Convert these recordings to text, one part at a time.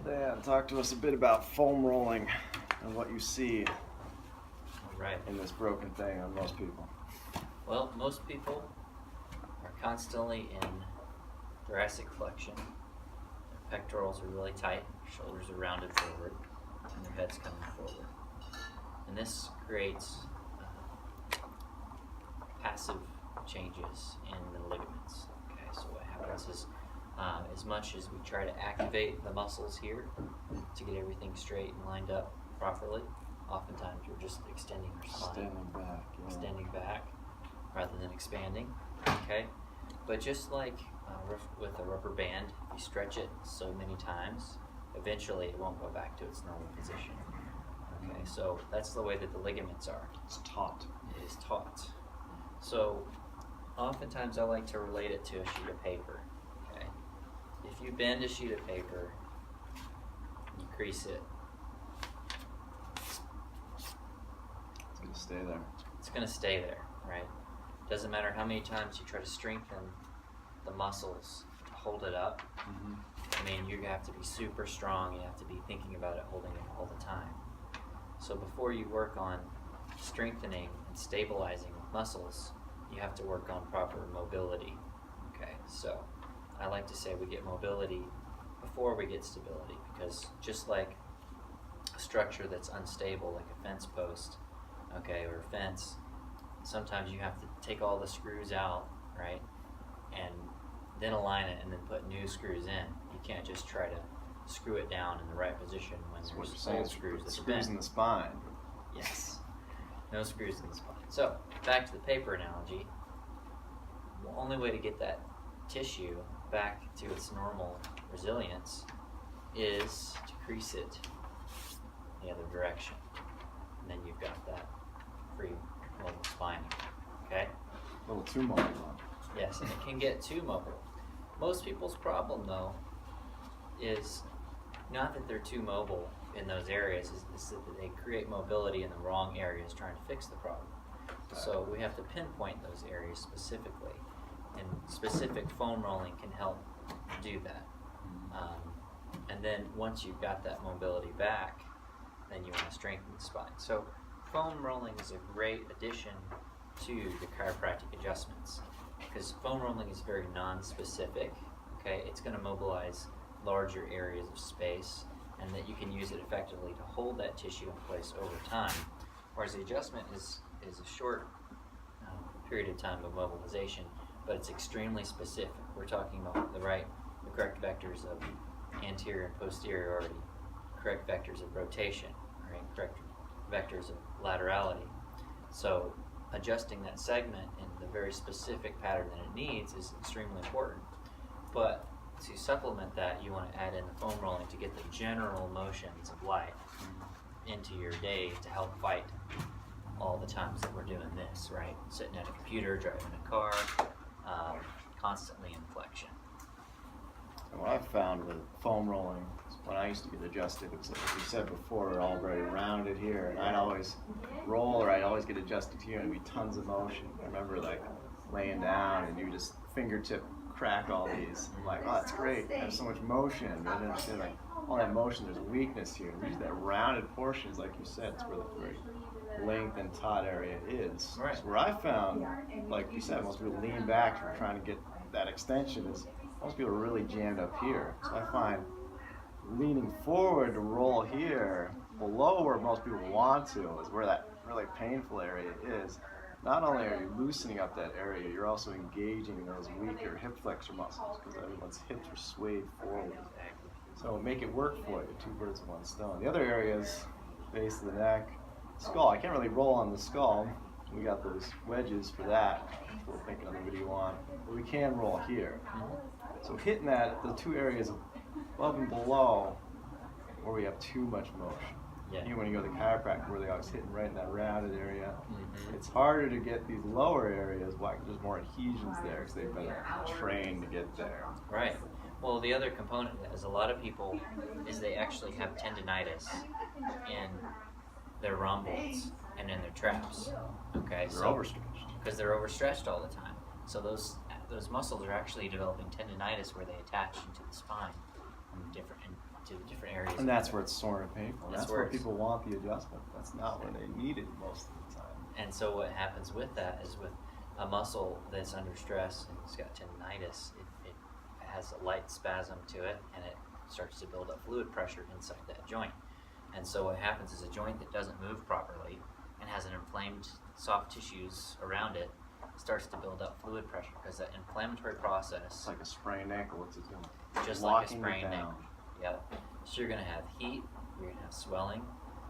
Dan, talk to us a bit about foam rolling and what you see Right. in this broken thing on most people. Well, most people are constantly in thoracic flexion. Their pectorals are really tight, shoulders are rounded forward, and their head's coming forward. And this creates passive changes in the ligaments. Okay, so what happens is, as much as we try to activate the muscles here to get everything straight and lined up properly, oftentimes we're just extending our spine. Extending back rather than expanding. Okay, but just like with a rubber band, if you stretch it so many times, eventually it won't go back to its normal position. Okay, so that's the way that the ligaments are. It's taut. It is taut. So oftentimes I like to relate it to a sheet of paper. Okay, if you bend a sheet of paper, you crease it, It's going to stay there. it's going to stay there, right? Doesn't matter how many times you try to strengthen the muscles to hold it up. I mean, you have to be super strong. You have to be thinking about it, holding it all the time. So before you work on strengthening and stabilizing muscles, you have to work on proper mobility. Okay, so I like to say we get mobility before we get stability, because just like a structure that's unstable, like a fence post, okay, or a fence, sometimes you have to take all the screws out, right, and then align it and then put new screws in. You can't just try to screw it down in the right position when So what there's you're saying old is screws that are screws bent. in the spine. Yes, no screws in the spine. So back to the paper analogy. The only way to get that tissue back to its normal resilience is to crease it the other direction, and then you've got that free mobile spine. Okay? A little too mobile. Yes, and it can get too mobile. Most people's problem, though, is not that they're too mobile in those areas, is that they create mobility in the wrong areas trying to fix the problem. So we have to pinpoint those areas specifically, and specific foam rolling can help do that. And then once you've got that mobility back, then you want to strengthen the spine. So foam rolling is a great addition to the chiropractic adjustments, because foam rolling is very non-specific. Okay, it's going to mobilize larger areas of space, and that you can use it effectively to hold that tissue in place over time. Whereas the adjustment is a short period of time of mobilization, but it's extremely specific. We're talking about the correct vectors of anterior and posteriority, correct vectors of rotation, right? Correct vectors of laterality. So adjusting that segment in the very specific pattern that it needs is extremely important. But to supplement that, you want to add in the foam rolling to get the general motions of life into your day to help fight all the times that we're doing this, right? Sitting at a computer, driving a car, constantly in flexion. And what I've found with foam rolling is when I used to get adjusted, it was like you said before, all very rounded here, and I'd always roll or I'd always get adjusted here and it'd be tons of motion. I remember like laying down and you just fingertip crack all these. I'm like, oh, that's great. I have so much motion. But then it's like all that motion, there's a weakness here. And usually that rounded portion is, like you said, it's where the very length and taut area is. Right. So where I found, like you said, most people lean back for trying to get that extension is most people are really jammed up here. So I find leaning forward to roll here below where most people want to is where that really painful area is. Not only are you loosening up that area, you're also engaging those weaker hip flexor muscles because everyone's hips are swayed forward. So make it work for you, 2 birds with 1 stone. The other areas, base of the neck, skull. I can't really roll on the skull. We got those wedges for that. We're thinking of the video on. But we can roll here. So hitting that, the 2 areas above and below where we have too much motion. Yeah. Even when you go to the chiropractor where they're always hitting right in that rounded area, it's harder to get these lower areas. Why? There's more adhesions there because they've been trained to get there. Right. Well, the other component is a lot of people is they actually have tendinitis in their rhomboids and in their traps. Okay, They're overstretched. because they're overstretched all the time. So those muscles are actually developing tendinitis where they attach into the spine and to different areas. And that's where it's sore and painful. That's That's where where it's- people want the adjustment. That's not where they need it most of the time. And so what happens with that is with a muscle that's under stress and it's got tendinitis, it has a light spasm to it and it starts to build up fluid pressure inside that joint. And so what happens is a joint that doesn't move properly and has an inflamed soft tissues around it starts to build up fluid pressure because that inflammatory process, It's like a sprained ankle. What's it doing? just Locking like a it sprained down. ankle. Yep. So you're going to have heat, you're going to have swelling,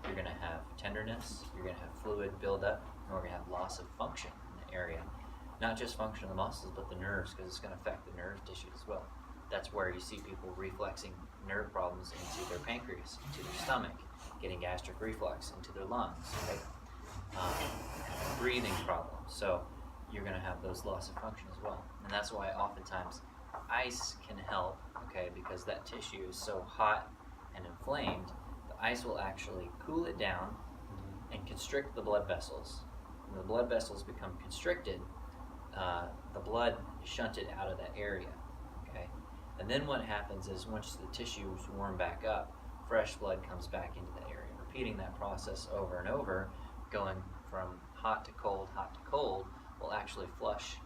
you're going to have tenderness, you're going to have fluid buildup, and we're going to have loss of function in the area. Not just function of the muscles, but the nerves, because it's going to affect the nerve tissue as well. That's where you see people reflexing nerve problems into their pancreas, into their stomach, getting gastric reflux into their lungs, right? Breathing problems. So you're going to have those loss of function as well. And that's why oftentimes ice can help, okay, because that tissue is so hot and inflamed, the ice will actually cool it down and constrict the blood vessels. When the blood vessels become constricted, the blood is shunted out of that area, okay? And then what happens is once the tissues warm back up, fresh blood comes back into the area. Repeating that process over and over, going from hot to cold will actually flush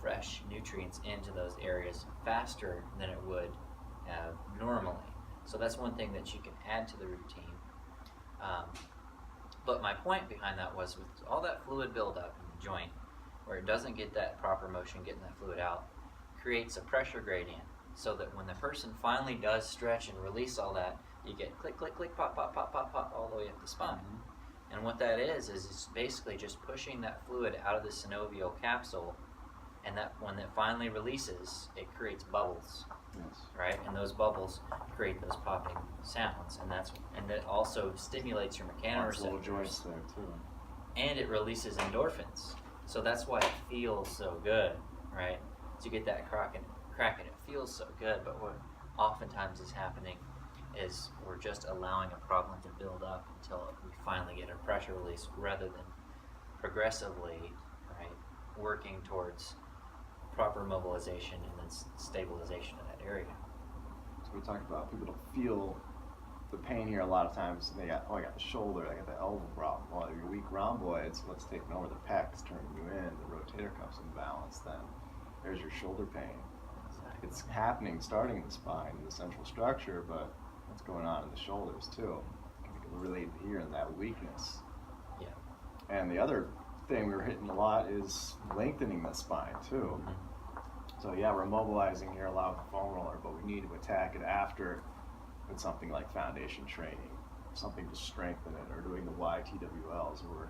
fresh nutrients into those areas faster than it would normally. So that's one thing that you can add to the routine. But my point behind that was with all that fluid buildup in the joint, where it doesn't get that proper motion, getting that fluid out, creates a pressure gradient so that when the person finally does stretch and release all that, you get click, click, click, pop, pop, pop, pop, pop, all the way up the spine. And what that is it's basically just pushing that fluid out of the synovial capsule, and that when it finally releases, it creates bubbles, Yes. right? And those bubbles create those popping sounds, and that also stimulates your Lots of little mechanoreceptors, joints there too. and it releases endorphins. So that's why it feels so good, right? So you get that crack and it feels so good, but what oftentimes is happening is we're just allowing a problem to build up until we finally get a pressure release rather than progressively, right, working towards proper mobilization and then stabilization of that area. So we talked about people don't feel the pain here a lot of times. They got, I got the shoulder, I got the elbow problem. Well, your weak rhomboids, what's taking over the pecs, turning you in, the rotator cuff's imbalanced, then there's your shoulder pain. It's happening, starting in the spine, the central structure, but what's going on in the shoulders too. You can relate here in that weakness. Yeah. And the other thing we were hitting a lot is lengthening the spine too. So yeah, we're mobilizing here a lot with the foam roller, but we need to attack it after with something like foundation training, something to strengthen it, or doing the YTWLs, where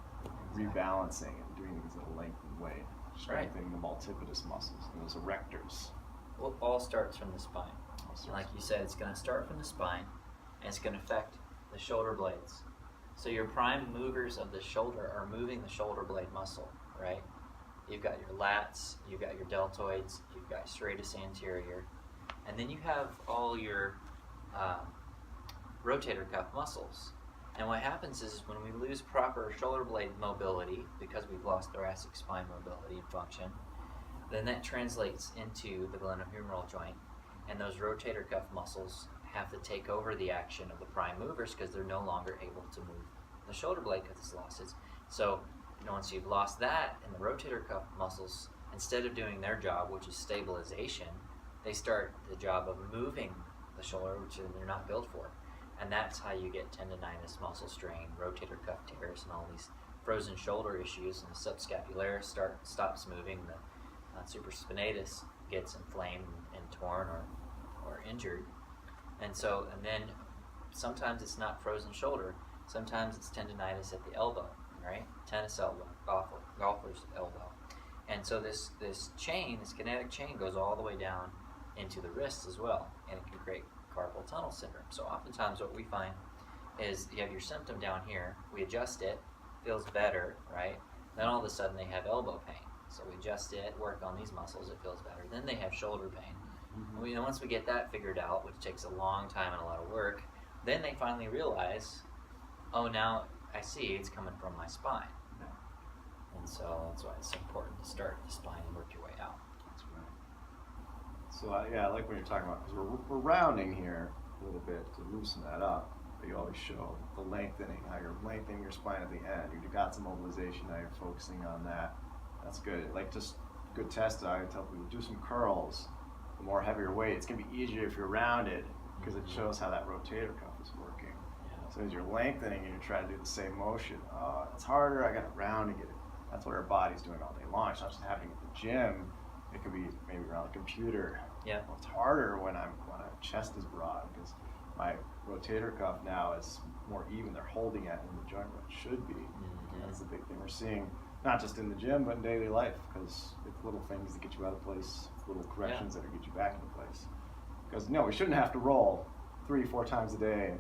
we're rebalancing and doing things in a lengthened way, strengthening the multifidus muscles and those erectors. Well, it all starts from the spine. Like you said, it's going to start from the spine, and it's going to affect the shoulder blades. So your prime movers of the shoulder are moving the shoulder blade muscle, right? You've got your lats, you've got your deltoids, you've got serratus anterior, and then you have all your rotator cuff muscles. And what happens is when we lose proper shoulder blade mobility, because we've lost thoracic spine mobility and function, then that translates into the glenohumeral joint, and those rotator cuff muscles have to take over the action of the prime movers because they're no longer able to move the shoulder blade because it's lost its. So, once you've lost that, and the rotator cuff muscles, instead of doing their job, which is stabilization, they start the job of moving the shoulder, which they're not built for. And that's how you get tendonitis, muscle strain, rotator cuff tears, and all these frozen shoulder issues, and the subscapularis stops moving, the supraspinatus gets inflamed and torn or injured. And then sometimes it's not frozen shoulder, sometimes it's tendonitis at the elbow, right? Tennis elbow, golfer's elbow. And so this chain, this kinetic chain, goes all the way down into the wrists as well, and it can create carpal tunnel syndrome. So oftentimes what we find is you have your symptom down here, we adjust it, feels better, right? Then all of a sudden they have elbow pain. So we adjust it, work on these muscles, it feels better. Then they have shoulder pain. And once we get that figured out, which takes a long time and a lot of work, then they finally realize, oh, now I see it's coming from my spine. And so that's why it's so important to start at the spine and work your way out. That's right. So yeah, I like what you're talking about, because we're rounding here, a little bit to loosen that up. But you always show the lengthening, how you're lengthening your spine at the end. You got some mobilization, now you're focusing on that. That's good. Like just good test, I tell people, do some curls. The more heavier weight, it's gonna be easier if you're rounded because it shows how that rotator cuff is working. Yeah. So as you're lengthening and you're trying to do the same motion, it's harder, I gotta round to get it. That's what our body's doing all day long. It's not just happening at the gym. It could be maybe around the computer. Yeah. Well, it's harder when my chest is broad because my rotator cuff now is more even. They're holding it in the joint where it should be. Mm-hmm. That's the big thing we're seeing, not just in the gym, but in daily life, because it's little things that get you out of place, little corrections that get you back into place. Because no, we shouldn't have to roll 3-4 times a day and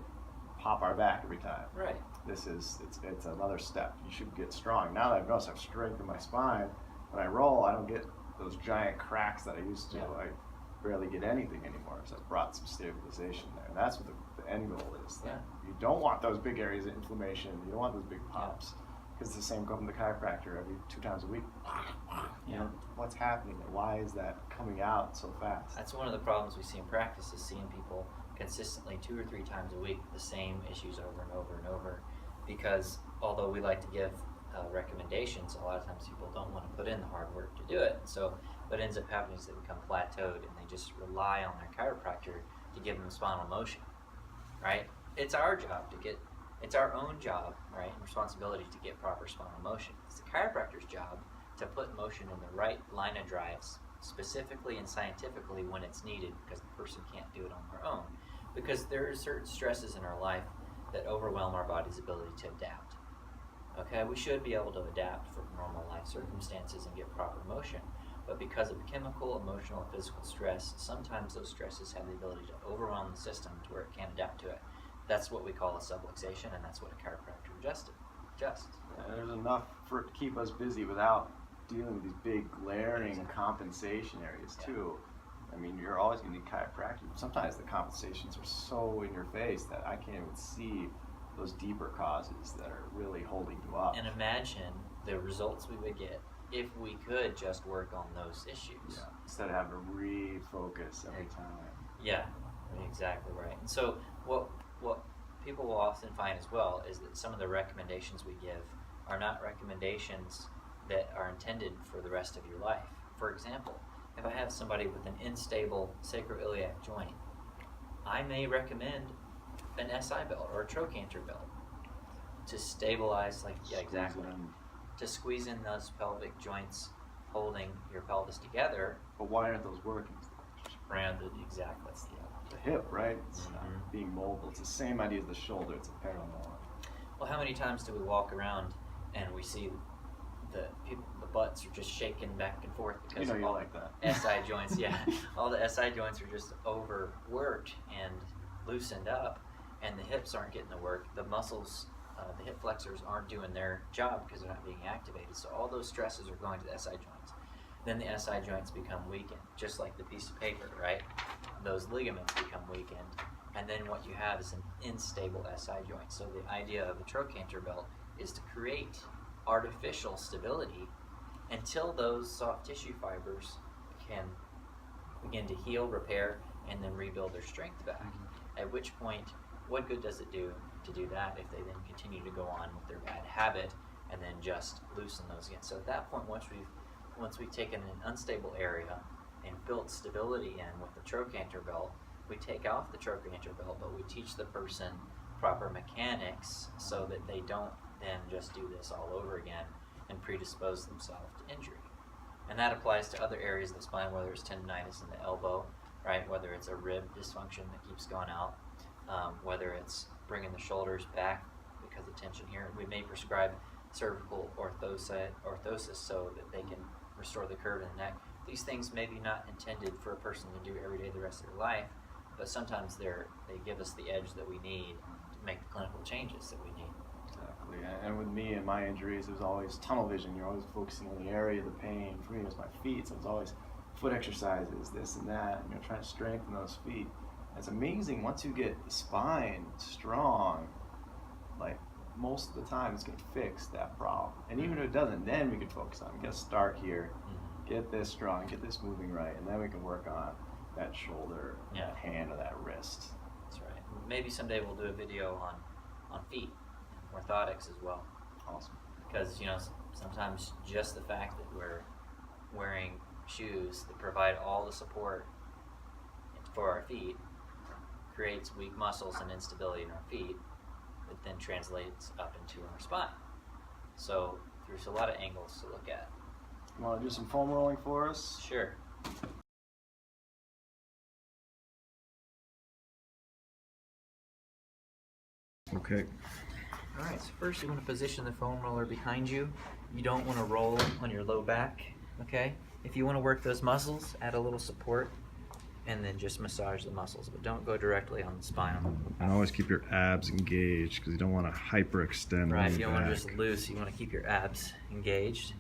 pop our back every time. Right. It's another step. You should get strong. Now that I've noticed I've strengthened my spine, when I roll, I don't get those giant cracks that I used to. Yeah. I barely get anything anymore, so I've brought some stabilization there. And that's what the end goal is. Yeah. You don't want those big areas of inflammation. You don't want those big pops. Because it's the same going to the chiropractor every 2 times a week. You know, what's happening there? Why is that coming out so fast? That's one of the problems we see in practice, is seeing people consistently 2 or 3 times a week the same issues over and over and over. Because although we like to give recommendations, a lot of times people don't want to put in the hard work to do it. So what ends up happening is they become plateaued and they just rely on their chiropractor to give them spinal motion, right? It's our job to get, it's our own job, right, and responsibility to get proper spinal motion. It's the chiropractor's job to put motion in the right line of drives, specifically and scientifically when it's needed, because the person can't do it on their own. Because there are certain stresses in our life that overwhelm our body's ability to adapt. Okay, we should be able to adapt for normal life circumstances and get proper motion. But because of chemical, emotional, and physical stress, sometimes those stresses have the ability to overwhelm the system to where it can't adapt to it. That's what we call a subluxation, and that's what a chiropractor adjusts. And there's enough for it to keep us busy without dealing with these big glaring compensation areas too. I mean, you're always going to need chiropractic. Sometimes the compensations are so in your face that I can't even see those deeper causes that are really holding you up. And imagine the results we would get if we could just work on those issues. Yeah. Instead of having to refocus every time. Yeah, exactly right. And so what people will often find as well is that some of the recommendations we give are not recommendations that are intended for the rest of your life. For example, if I have somebody with an unstable sacroiliac joint, I may recommend an SI belt or a trochanter belt to stabilize, to squeeze in those pelvic joints, holding your pelvis together. But why aren't those working? Rounded, exactly. The hip, right? It's not being mobile. It's the same idea as the shoulder. It's a parallel. Well, how many times do we walk around and we see the butts are just shaking back and forth because of all like that. SI joints? Yeah, all the SI joints are just overworked and loosened up, and the hips aren't getting the work. The muscles, the hip flexors aren't doing their job because they're not being activated. So all those stresses are going to the SI joints. Then the SI joints become weakened, just like the piece of paper, right? Those ligaments become weakened, and then what you have is an unstable SI joint. So the idea of a trochanter belt is to create artificial stability until those soft tissue fibers can begin to heal, repair, and then rebuild their strength back. At which point, what good does it do to do that if they then continue to go on with their bad habit and then just loosen those again? So at that point, once we've taken an unstable area and built stability in with the trochanter belt, we take off the trochanter belt, but we teach the person proper mechanics so that they don't then just do this all over again and predispose themselves to injury. And that applies to other areas of the spine, whether it's tendonitis in the elbow, right? Whether it's a rib dysfunction that keeps going out, whether it's bringing the shoulders back because of tension here. We may prescribe cervical orthosis so that they can restore the curve in the neck. These things may be not intended for a person to do every day the rest of their life, but sometimes they give us the edge that we need to make the clinical changes that we need. Exactly. And with me and my injuries, it was always tunnel vision. You're always focusing on the area of the pain. For me, it was my feet, so it was always foot exercises, this and that, and trying to strengthen those feet. It's amazing once you get the spine strong, like most of the time it's going to fix that problem. And even if it doesn't, then we can focus on it. We got to start here, get this strong, get this moving right, and then we can work on that shoulder, that hand, or that wrist. That's right. maybe someday we'll do a video on feet, orthotics as well. Awesome. Because, sometimes just the fact that we're wearing shoes that provide all the support for our feet creates weak muscles and instability in our feet that then translates up into our spine. So there's a lot of angles to look at. You want to do some foam rolling for us? Sure. Okay. All right, so first you want to position the foam roller behind you. You don't want to roll on your low back, okay? If you want to work those muscles, add a little support and then just massage the muscles, but don't go directly on the spinal. And always keep your abs engaged because you don't want to hyperextend. Right, you don't want to just loose, you want to keep your abs engaged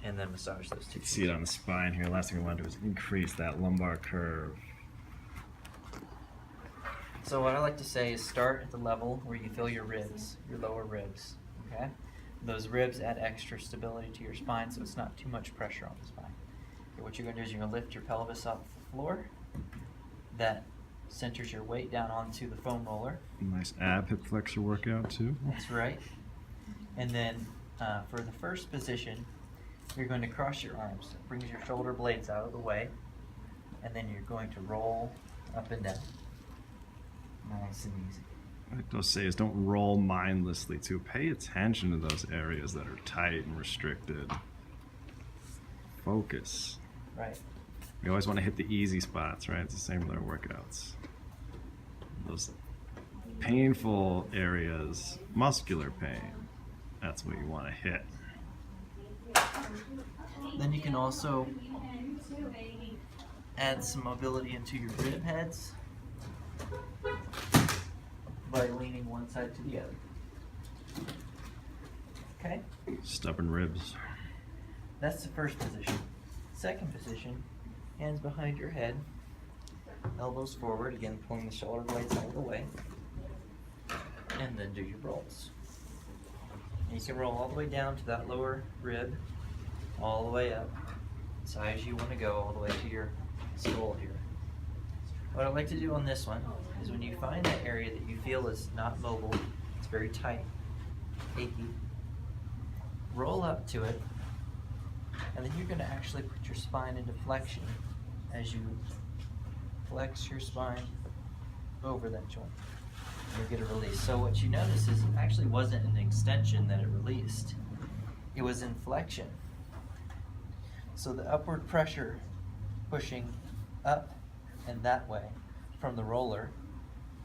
and then massage those two. You can see it on the spine here. Last thing we want to do is increase that lumbar curve. So what I like to say is start at the level where you feel your ribs, your lower ribs, okay? Those ribs add extra stability to your spine so it's not too much pressure on the spine. Okay, what you're going to do is you're going to lift your pelvis off the floor. That centers your weight down onto the foam roller. Nice ab hip flexor workout too. That's right. And then for the first position, you're going to cross your arms. It brings your shoulder blades out of the way. And then you're going to roll up and down. Nice and easy. What I like to say is don't roll mindlessly too. Pay attention to those areas that are tight and restricted. Focus. Right. You always want to hit the easy spots, right? It's the same with our workouts. Those painful areas, muscular pain, that's what you want to hit. Then you can also add some mobility into your rib heads by leaning one side to the other. Okay? Stubborn ribs. That's the first position. Second position, hands behind your head, elbows forward, again pulling the shoulder blades out of the way, and then do your rolls. And you can roll all the way down to that lower rib, all the way up, as high as you want to go, all the way to your skull here. What I like to do on this one is when you find that area that you feel is not mobile, it's very tight, achy, roll up to it, and then you're going to actually put your spine into flexion as you flex your spine over that joint. You'll get a release. So what you notice is it actually wasn't an extension that it released. It was in flexion. So the upward pressure pushing up and that way from the roller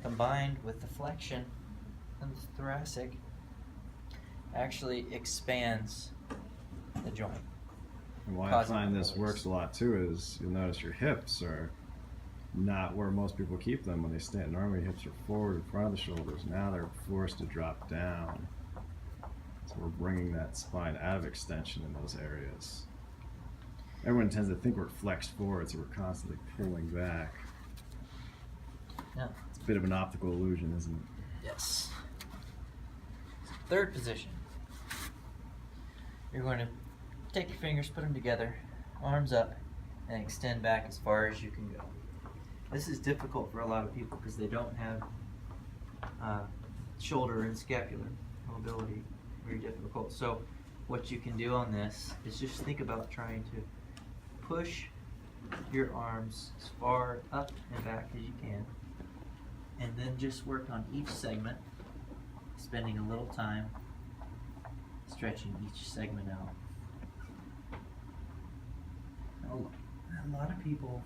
combined with the flexion and the thoracic actually expands the joint. And why I find this works a lot too is you'll notice your hips are not where most people keep them when they stand. Normally hips are forward in front of the shoulders. Now they're forced to drop down. So we're bringing that spine out of extension in those areas. Everyone tends to think we're flexed forward, so we're constantly pulling back. Yeah. It's a bit of an optical illusion, isn't it? Yes. Third position. You're going to take your fingers, put them together, arms up, and extend back as far as you can go. This is difficult for a lot of people because they don't have shoulder and scapular mobility. Very difficult. So what you can do on this is just think about trying to push your arms as far up and back as you can, and then just work on each segment, spending a little time stretching each segment out. Now, a lot of people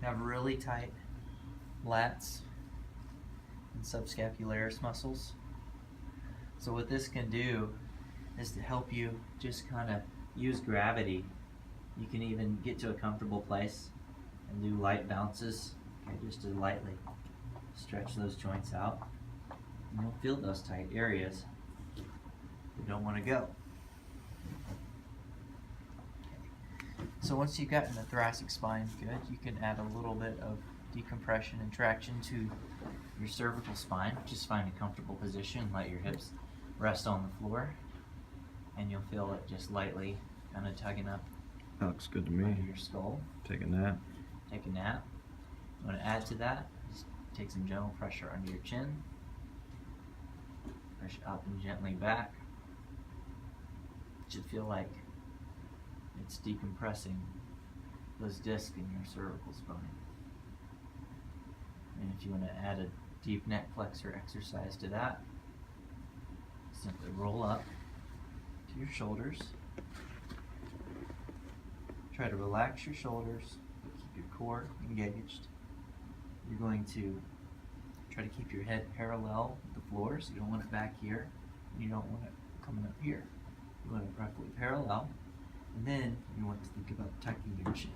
have really tight lats and subscapularis muscles. So what this can do is to help you just kind of use gravity. You can even get to a comfortable place and do light bounces, okay, just to lightly stretch those joints out. And you'll feel those tight areas you don't want to go. So once you've gotten the thoracic spine good, you can add a little bit of decompression and traction to your cervical spine. Just find a comfortable position, let your hips rest on the floor, and you'll feel it just lightly kind of tugging up That looks good to me. under your skull. Take a nap. Take a nap. You want to add to that? Just take some gentle pressure under your chin. Push up and gently back. It should feel like it's decompressing those discs in your cervical spine. And if you want to add a deep neck flexor exercise to that, simply roll up to your shoulders. Try to relax your shoulders, but keep your core engaged. You're going to try to keep your head parallel with the floor, so you don't want it back here, and you don't want it coming up here. You want it roughly parallel, and then you want to think about tucking your chin.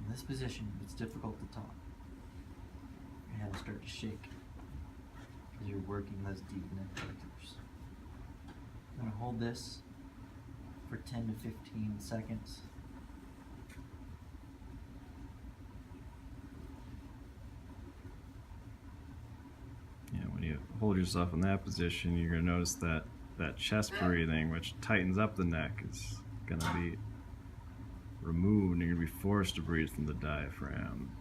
In this position, it's difficult to talk. Your head will start to shake as you're working those deep neck flexors. I'm going to hold this for 10 to 15 seconds. Yeah, when you hold yourself in that position, you're going to notice that chest breathing, which tightens up the neck, is going to be removed, and you're going to be forced to breathe from the diaphragm.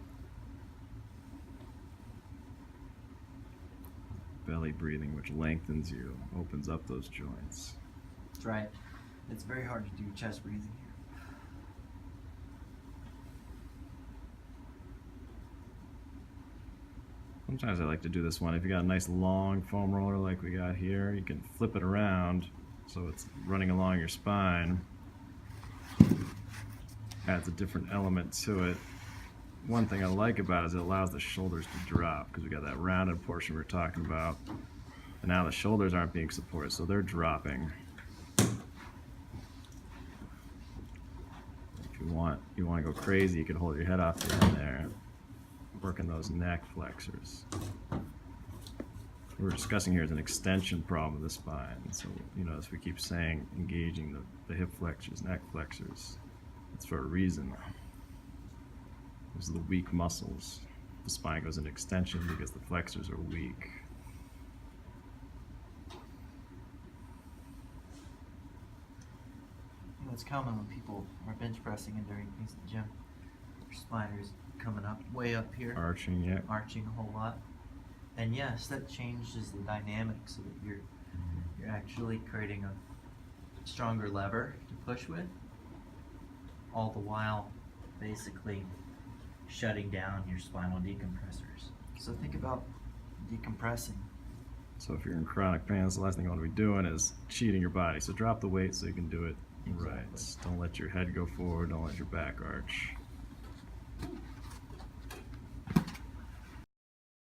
Belly breathing, which lengthens you, opens up those joints. That's right. It's very hard to do chest breathing here. Sometimes I like to do this one. If you got a nice long foam roller like we got here, you can flip it around so it's running along your spine. Adds a different element to it. One thing I like about it is it allows the shoulders to drop, because we got that rounded portion we were talking about, and now the shoulders aren't being supported, so they're dropping. If you want to go crazy, you can hold your head off the end there, working those neck flexors. What we're discussing here is an extension problem of the spine. So, as we keep saying, engaging the hip flexors, neck flexors, it's for a reason. Those are the weak muscles. The spine goes into extension because the flexors are weak. It's common when people are bench pressing and doing things in the gym. Your spine is coming up, way up here. Arching, yeah. Arching a whole lot. And yes, that changes the dynamic so that you're actually creating a stronger lever to push with, all the while basically shutting down your spinal decompressors. So think about decompressing. So if you're in chronic pain, that's the last thing you want to be doing is cheating your body. So drop the weight so you can do it right. Don't let your head go forward, don't let your back arch.